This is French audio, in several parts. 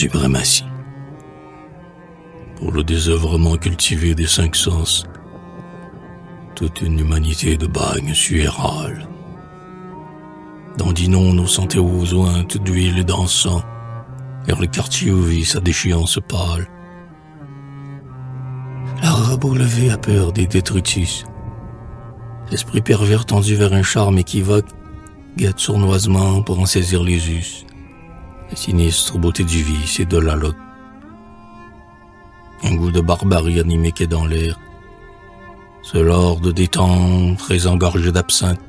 suprématie. Pour le désœuvrement cultivé des 5 sens, toute une humanité de bagne suérale. Dandinons nos santé aux ointes d'huile et d'encens, vers le quartier où vit sa déchéance pâle. La robe au lever a peur des détritus. L'esprit pervers tendu vers un charme équivoque guette sournoisement pour en saisir les us. La sinistre beauté du vice et de la loque. Un goût de barbarie animé qu'est dans l'air. Ce lord des temps très engorgé d'absinthe.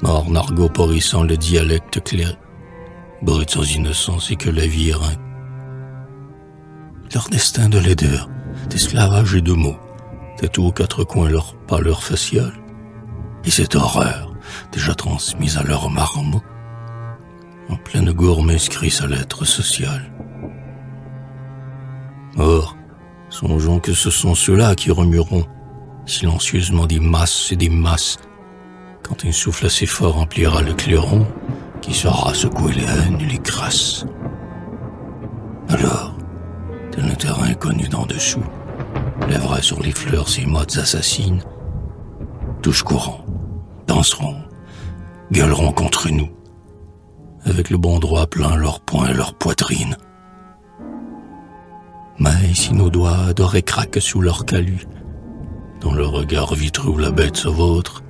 Mort nargot porrissant le dialecte clair. Brut sans innocence et que la vie éreinte. Leur destin de laideur, d'esclavage et de mots, tatouent aux 4 coins leur pâleur faciale. Et cette horreur, déjà transmise à leur marmot, en pleine gourme inscrit sa lettre sociale. Or, songeons que ce sont ceux-là qui remueront silencieusement des masses et des masses, quand un souffle assez fort emplira le clairon qui saura secouer les haines et les crasses. Alors, tel un terrain inconnu d'en dessous, lèvera sur les fleurs ses mottes assassines, tous courront, danseront, gueuleront contre nous, avec le bon droit plein leurs poings et leurs poitrines. Mais si nos doigts dorés craquent sous leur calus, dont le regard vitreux où la bête se vautre,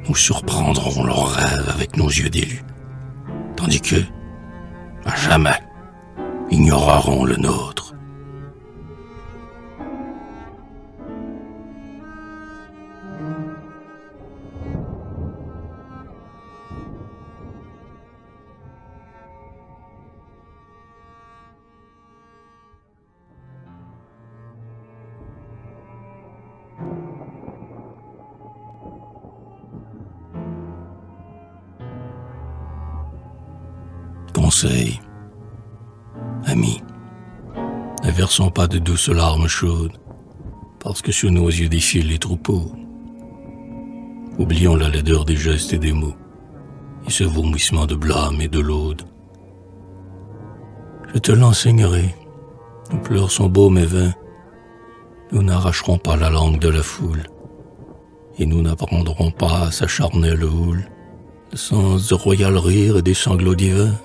nous surprendrons leurs rêves avec nos yeux d'élus, tandis que, à jamais, ignoreront le nôtre. Conseil, amis, ne versons pas de douces larmes chaudes, parce que sous nos yeux défilent les troupeaux. Oublions la laideur des gestes et des mots, et ce vomissement de blâme et de laude. Je te l'enseignerai, nos pleurs sont beaux mais vains, nous n'arracherons pas la langue de la foule, et nous n'apprendrons pas à sa charnelle houle le sens du royal rire et des sanglots divins.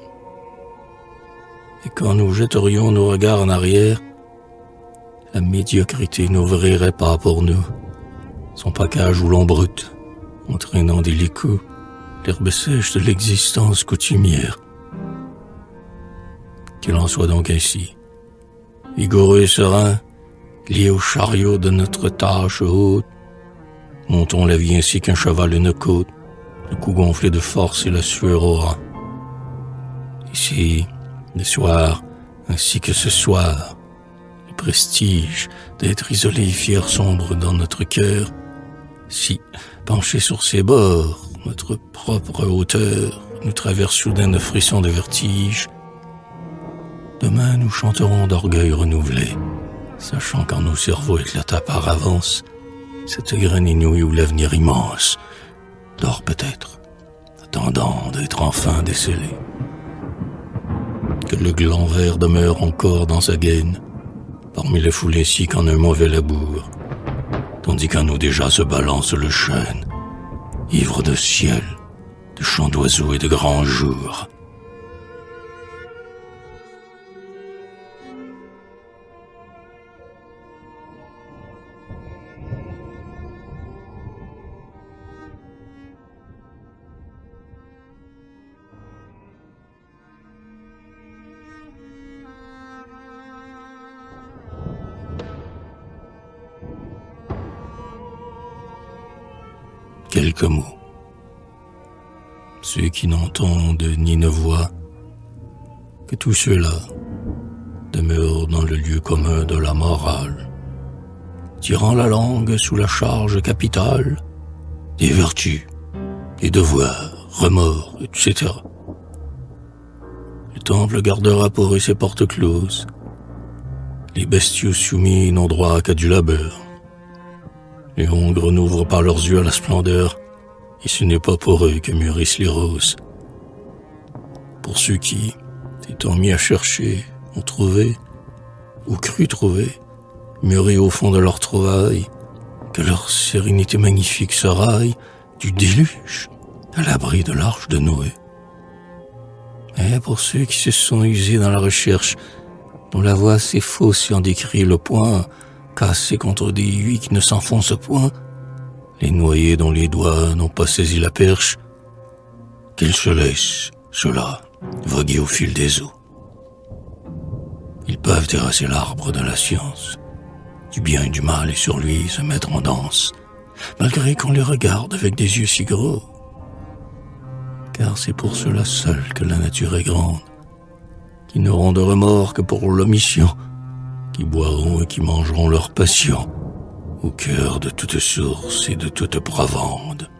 Et quand nous jetterions nos regards en arrière, la médiocrité n'ouvrirait pas pour nous son package ou brut, entraînant des licots l'herbe sèche de l'existence coutumière. Qu'il en soit donc ainsi, vigoureux et serein, liés au chariot de notre tâche haute, montons la vie ainsi qu'un cheval une côte, le cou gonflé de force et la sueur au rang. Ici, le soir, ainsi que ce soir, le prestige d'être isolé et fier sombre dans notre cœur, si, penché sur ses bords, notre propre hauteur nous traverse soudain de frissons de vertige, demain nous chanterons d'orgueil renouvelé, sachant qu'en nos cerveaux éclata par avance cette graine inouïe où l'avenir immense dort peut-être, attendant d'être enfin décelé. Que le gland vert demeure encore dans sa gaine, parmi les foules ainsi qu'en un mauvais labour, tandis qu'en nous déjà se balance le chêne, ivre de ciel, de chants d'oiseaux et de grands jours. Quelques mots. Ceux qui n'entendent ni ne voient, que tous ceux-là demeurent dans le lieu commun de la morale, tirant la langue sous la charge capitale des vertus, des devoirs, remords, etc. Le temple gardera pour eux ses portes closes, les bestiaux soumis n'ont droit qu'à du labeur. Les hongres n'ouvrent pas leurs yeux à la splendeur, et ce n'est pas pour eux que mûrissent les roses. Pour ceux qui, s'étant mis à chercher, ont trouvé, ou cru trouver, murés au fond de leur trouvaille, que leur sérénité magnifique se raille du déluge à l'abri de l'arche de Noé. Et pour ceux qui se sont usés dans la recherche, dont la voix s'effausse et en décrit le point, cassé contre des huiles qui ne s'enfoncent point, les noyés dont les doigts n'ont pas saisi la perche, qu'ils se laissent, ceux-là, voguer au fil des eaux. Ils peuvent terrasser l'arbre de la science, du bien et du mal, et sur lui se mettre en danse, malgré qu'on les regarde avec des yeux si gros. Car c'est pour cela seul que la nature est grande, qui n'auront de remords que pour l'omission, qui boiront et qui mangeront leur passion, au cœur de toute source et de toute provende.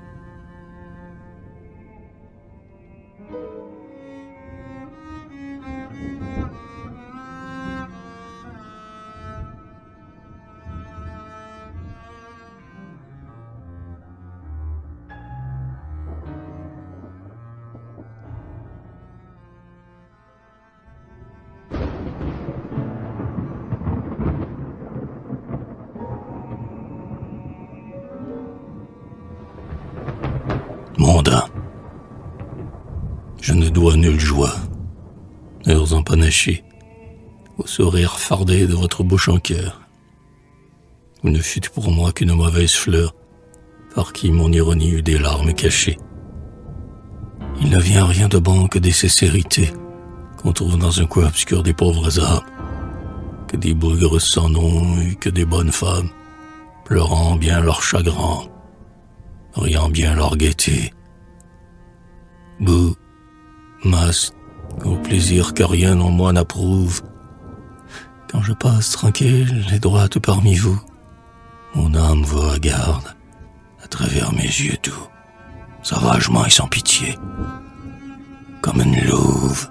Mondain. Je ne dois nulle joie, heures empanachées, au sourire fardé de votre bouche en cœur. Vous ne fûtes pour moi qu'une mauvaise fleur, par qui mon ironie eut des larmes cachées. Il ne vient rien de bon que des sincérités qu'on trouve dans un coin obscur des pauvres âmes, que des bougres sans nom et que des bonnes femmes, pleurant bien leur chagrin, riant bien leur gaieté. Boue, masse, au plaisir que rien en moi n'approuve. Quand je passe tranquille et droite parmi vous, mon âme vous regarde à travers mes yeux doux, sauvagement et sans pitié, comme une louve.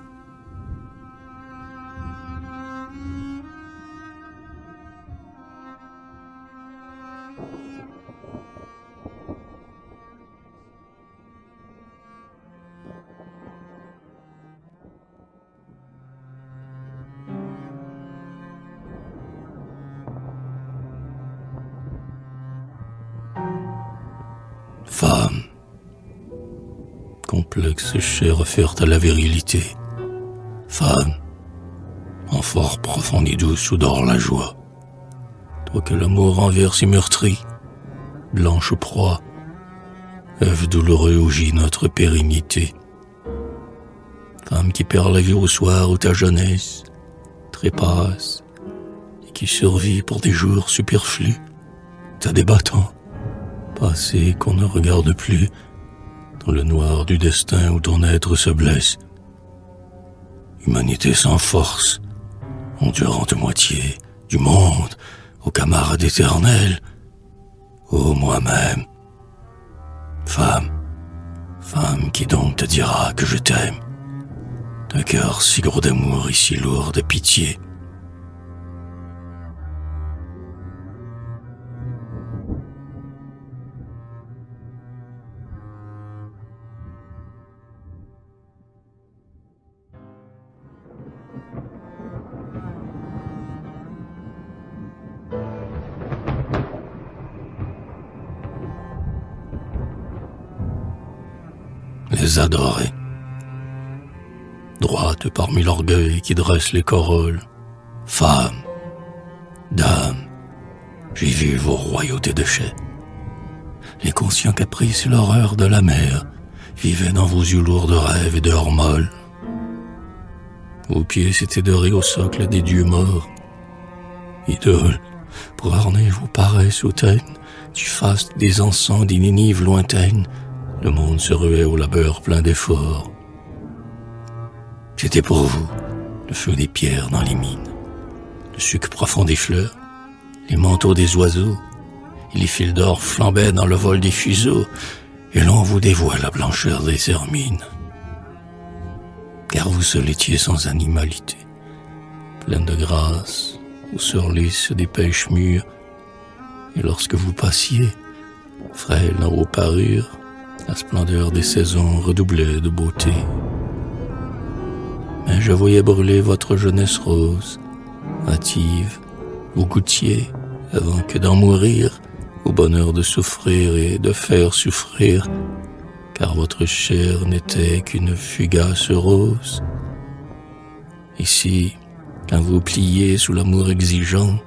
Femme, complexe chair offerte à la virilité. Femme, en fort profond et douce où dort la joie. Toi que l'amour renverse et meurtrit, blanche proie, œuf douloureux où gît notre pérennité. Femme qui perd la vie au soir où ta jeunesse trépasse et qui survit pour des jours superflus, ta débattant, passé qu'on ne regarde plus, dans le noir du destin où ton être se blesse. Humanité sans force, endurante moitié du monde, ô camarade éternel, ô moi-même. Femme, femme qui donc te dira que je t'aime, d'un cœur si gros d'amour et si lourd de pitié. Les adorer, droite parmi l'orgueil qui dresse les corolles, femmes, dames, j'ai vu vos royautés de chais. Les conscients caprices et l'horreur de la mer vivaient dans vos yeux lourds de rêves et d'heures molles. Vos pieds s'étaient dorés au socle des dieux morts. Idoles, pour orner vos paresses hautaines, du faste des encens des Ninives lointaines, le monde se ruait au labeur plein d'efforts. J'étais pour vous le feu des pierres dans les mines, le suc profond des fleurs, les manteaux des oiseaux, et les fils d'or flambaient dans le vol des fuseaux, et l'on vous dévoie la blancheur des hermines. Car vous seul étiez sans animalité, pleine de grâce, aux surlices des pêches mûres, et lorsque vous passiez, frêle dans vos parures, la splendeur des saisons redoublait de beauté. Mais je voyais brûler votre jeunesse rose, hâtive, vous goûtiez, avant que d'en mourir, au bonheur de souffrir et de faire souffrir, car votre chair n'était qu'une fugace rose. Ici, quand vous pliez sous l'amour exigeant,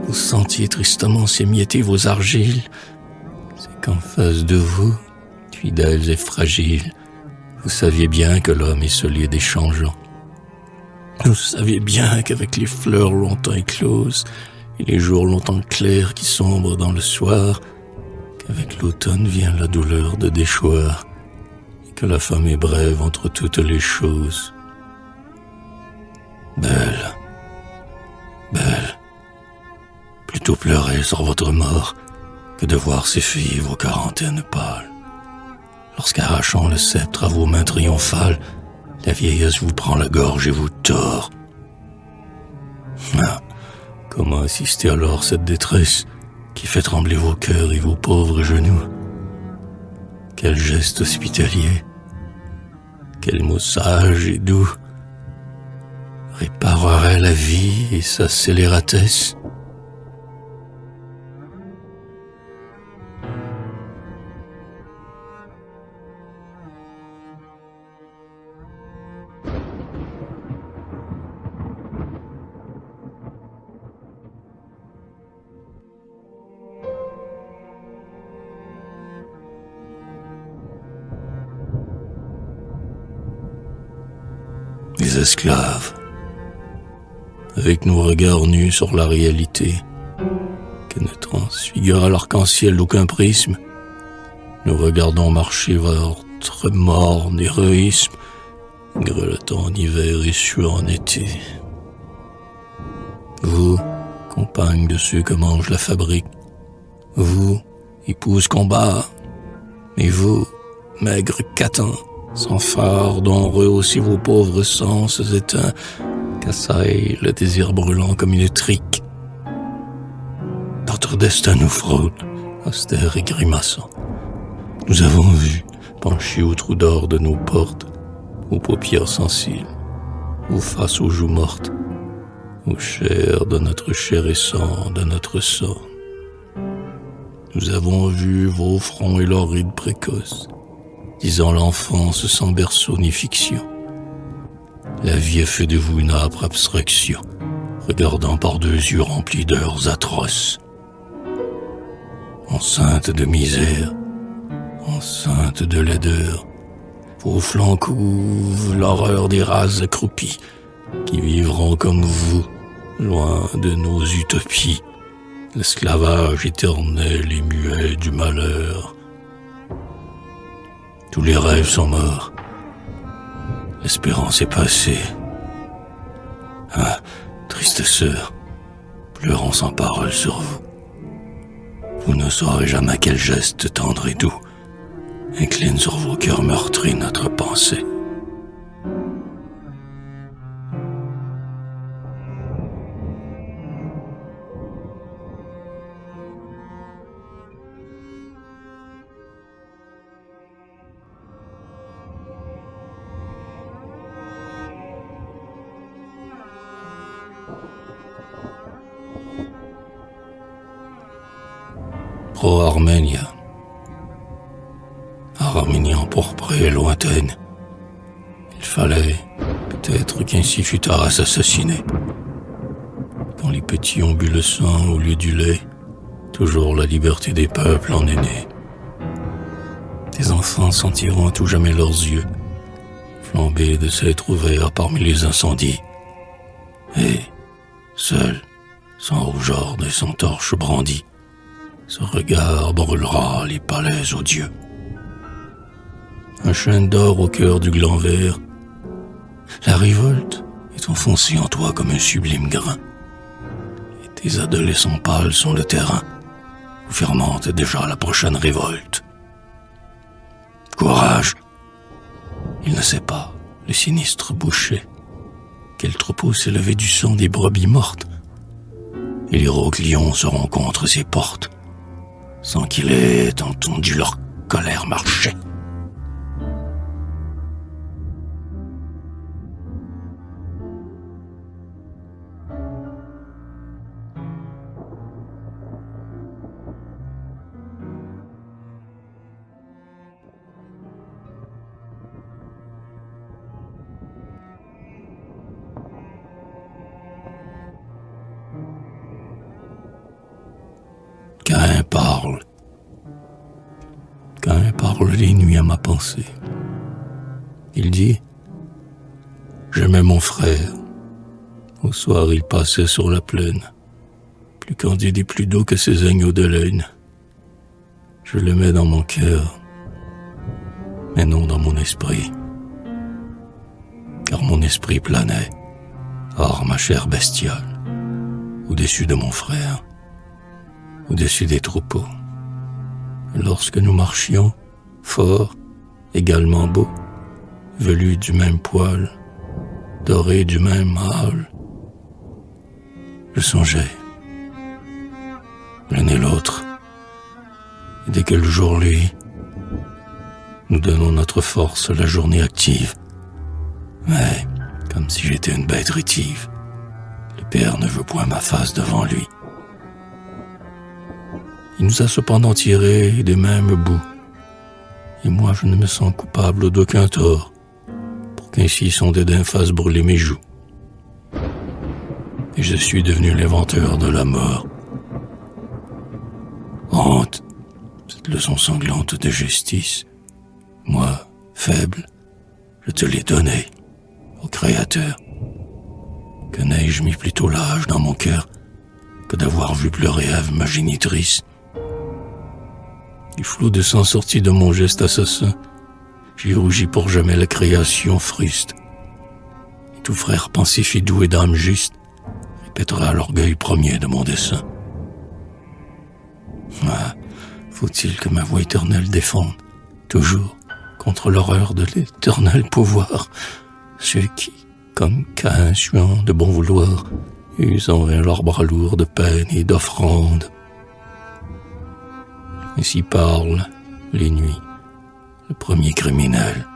vous sentiez tristement s'émietter vos argiles. C'est qu'en face de vous, fidèles et fragiles, vous saviez bien que l'homme est solide et changeant. Vous saviez bien qu'avec les fleurs longtemps écloses et les jours longtemps clairs qui sombrent dans le soir, qu'avec l'automne vient la douleur de déchoir et que la femme est brève entre toutes les choses. Belle, belle, plutôt pleurer sur votre mort que de voir s'effeuiller vos quarantaines pâles. Lorsqu'arrachant le sceptre à vos mains triomphales, la vieillesse vous prend la gorge et vous tord. Ah, comment assister alors cette détresse qui fait trembler vos cœurs et vos pauvres genoux? Quel geste hospitalier, quel mot sage et doux réparerait la vie et sa scélératesse? Les esclaves, avec nos regards nus sur la réalité, que ne transfigure l'arc-en-ciel d'aucun prisme, nous regardons marcher vers votre morne héroïsme, grelottant en hiver et suant en été. Vous, compagne de ceux que mange la fabrique, vous, épouse qu'on bat, et vous, maigre catin, sans phare dont rehaussez vos pauvres sens éteints, qu'assaille le désir brûlant comme une trique. Notre destin nous frôle, austère et grimaçant. Nous avons vu, penchés au trou d'or de nos portes, aux paupières sensibles, aux faces aux joues mortes, aux chairs de notre chair et sang, de notre sang. Nous avons vu vos fronts et leurs rides précoces, disant l'enfance sans berceau ni fiction. La vie a fait de vous une âpre abstraction, regardant par deux yeux remplis d'heures atroces. Enceinte de misère, enceinte de laideur, vos flancs couvrent l'horreur des races accroupies, qui vivront comme vous, loin de nos utopies, l'esclavage éternel et muet du malheur. Tous les rêves sont morts. L'espérance est passée. Ah, triste sœur, pleurons sans parole sur vous. Vous ne saurez jamais quel geste tendre et doux incline sur vos cœurs meurtris notre pensée. Pro Armenia, Arménie empourprée et lointaine, il fallait peut-être qu'ainsi fût Taras assassiné. Quand les petits ont bu le sang au lieu du lait, toujours la liberté des peuples en est née. Des enfants sentiront à tout jamais leurs yeux flamber de s'être ouverts parmi les incendies. Et, seul, sans rougeur et sans torche brandie, ce regard brûlera les palais odieux. Un chêne d'or au cœur du gland vert, la révolte est enfoncée en toi comme un sublime grain. Et tes adolescents pâles sont le terrain où fermente déjà la prochaine révolte. Courage! Il ne sait pas, le sinistre boucher, quel troupeau s'est levé du sang des brebis mortes, et les rauques lions se rencontrent ses portes, sans qu'il ait entendu leur colère marcher. parle les nuits à ma pensée. Il dit: j'aimais mon frère. Au soir, il passait sur la plaine, plus candide et plus doux que ces agneaux de laine. Je l'aimais dans mon cœur, mais non dans mon esprit, car mon esprit planait hors ma chair bestiale, au-dessus de mon frère, au-dessus des troupeaux. Et lorsque nous marchions, forts, également beaux, velus du même poil, dorés du même mâle, je songeais, l'un et l'autre, et dès que le jour luit, nous donnons notre force à la journée active. Mais, comme si j'étais une bête rétive, le père ne veut point ma face devant lui. Il nous a cependant tirés des mêmes bouts, et moi je ne me sens coupable d'aucun tort, pour qu'ainsi son dédain fasse brûler mes joues. Et je suis devenu l'inventeur de la mort. Honte, cette leçon sanglante de justice, moi, faible, je te l'ai donnée, ô Créateur. Que n'ai-je mis plutôt l'âge dans mon cœur que d'avoir vu pleurer Ève, ma génitrice. Du flot de sang sorti de mon geste assassin, j'y rougis pour jamais la création fruste. Et tout frère pensif et doué d'âme juste répétera l'orgueil premier de mon dessein. Ah, faut-il que ma voix éternelle défende, toujours, contre l'horreur de l'éternel pouvoir, ceux qui, comme Caïn suant de bon vouloir, usent en vain leurs bras lourds de peine et d'offrande. Ainsi parle, les nuits, le premier criminel,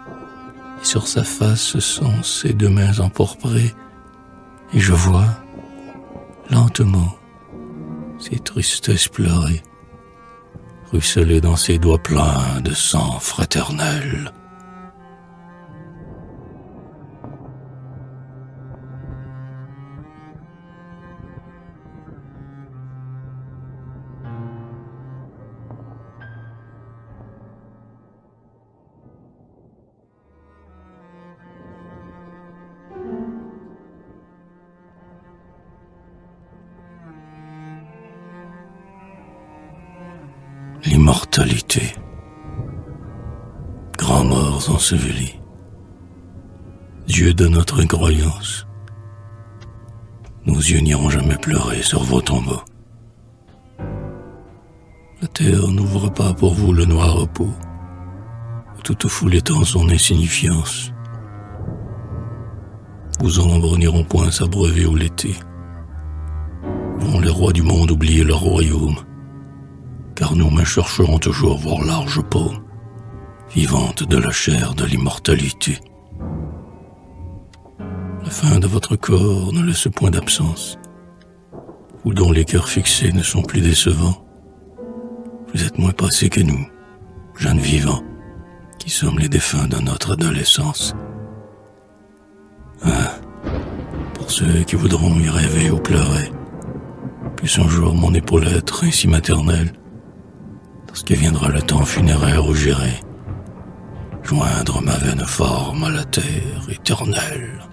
et sur sa face ce sont ses deux mains empourprées, et je vois, lentement, ses tristesses pleurer, ruisseler dans ses doigts pleins de sang fraternel. L'immortalité. Grands morts ensevelis. Dieu de notre incroyance. Nos yeux n'iront jamais pleurer sur vos tombeaux. La terre n'ouvre pas pour vous le noir repos, où toute foule étend son insignifiance. Vos ombres n'iront point s'abreuver au l'été. Vont les rois du monde oublier leur royaume, car nos mains chercheront toujours vos larges paumes, vivantes de la chair de l'immortalité. La fin de votre corps ne laisse point d'absence, vous dont les cœurs fixés ne sont plus décevants. Vous êtes moins passés que nous, jeunes vivants, qui sommes les défunts de notre adolescence. Ah, pour ceux qui voudront y rêver ou pleurer, puisse un jour mon épaule être ainsi maternelle, lorsque viendra le temps funéraire où j'irai joindre ma vaine forme à la terre éternelle.